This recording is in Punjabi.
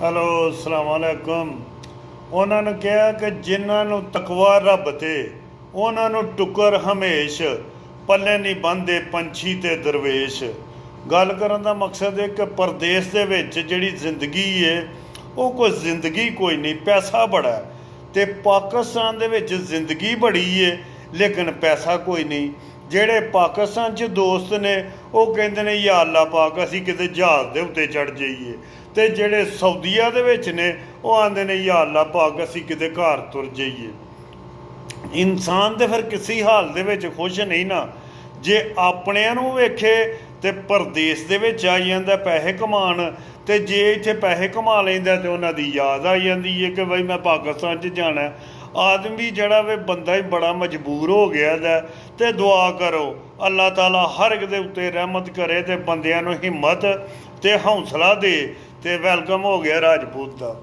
ਹੈਲੋ ਅਸਲਾਮ ਵਾਲੇਕੁਮ। ਉਹਨਾਂ ਨੂੰ ਕਿਹਾ ਕਿ ਜਿਨ੍ਹਾਂ ਨੂੰ ਤਕਵਾ ਰੱਬ ਤੇ ਉਹਨਾਂ ਨੂੰ ਟੁਕਰ ਹਮੇਸ਼ ਪੱਲੇ ਨਹੀਂ ਬੰਨ੍ਹਦੇ ਪੰਛੀ ਤੇ ਦਰਵੇਸ਼। ਗੱਲ ਕਰਨ ਦਾ ਮਕਸਦ ਹੈ ਕਿ ਪਰਦੇਸ ਦੇ ਵਿੱਚ ਜਿਹੜੀ ਜ਼ਿੰਦਗੀ ਹੈ ਉਹ ਕੋਈ ਜ਼ਿੰਦਗੀ ਕੋਈ ਨਹੀਂ, ਪੈਸਾ ਬੜਾ ਹੈ। ਅਤੇ ਪਾਕਿਸਤਾਨ ਦੇ ਵਿੱਚ ਜ਼ਿੰਦਗੀ ਬੜੀ ਹੈ ਲੇਕਿਨ ਪੈਸਾ ਕੋਈ ਨਹੀਂ। ਜਿਹੜੇ ਪਾਕਿਸਤਾਨ 'ਚ ਦੋਸਤ ਨੇ ਉਹ ਕਹਿੰਦੇ ਨੇ ਯਾ ਅੱਲਾ ਪਾਕ ਅਸੀਂ ਕਿਤੇ ਜਹਾਜ਼ ਦੇ ਉੱਤੇ ਚੜ੍ਹ ਜਾਈਏ, ਅਤੇ ਜਿਹੜੇ ਸਾਊਦੀਆ ਦੇ ਵਿੱਚ ਨੇ ਉਹ ਆਉਂਦੇ ਨੇ ਯਾ ਅੱਲਾ ਪਾਕ ਅਸੀਂ ਕਿਤੇ ਘਰ ਤੁਰ ਜਾਈਏ। ਇਨਸਾਨ ਤਾਂ ਫਿਰ ਕਿਸੇ ਹਾਲ ਦੇ ਵਿੱਚ ਖੁਸ਼ ਨਹੀਂ ਨਾ। ਜੇ ਆਪਣਿਆਂ ਨੂੰ ਵੇਖੇ ਤਾਂ ਪਰਦੇਸ ਦੇ ਵਿੱਚ ਆਈ ਜਾਂਦਾ ਪੈਸੇ ਕਮਾਉਣ, ਅਤੇ ਜੇ ਇੱਥੇ ਪੈਸੇ ਕਮਾ ਲੈਂਦਾ ਤਾਂ ਉਹਨਾਂ ਦੀ ਯਾਦ ਆ ਜਾਂਦੀ ਹੈ ਕਿ ਬਈ ਮੈਂ ਪਾਕਿਸਤਾਨ 'ਚ ਜਾਣਾ। ਆਦਮੀ ਜਿਹੜਾ ਵੇ ਬੰਦਾ ਹੀ ਬੜਾ ਮਜਬੂਰ ਹੋ ਗਿਆ ਦਾ। ਅਤੇ ਦੁਆ ਕਰੋ ਅੱਲਾਹ ਤਾਲਾ ਹਰ ਇੱਕ ਦੇ ਉੱਤੇ ਰਹਿਮਤ ਕਰੇ ਅਤੇ ਬੰਦਿਆਂ ਨੂੰ ਹਿੰਮਤ ਅਤੇ ਹੌਸਲਾ ਦੇ। ਅਤੇ ਵੈਲਕਮ ਹੋ ਗਿਆ ਰਾਜਪੂਤ ਦਾ।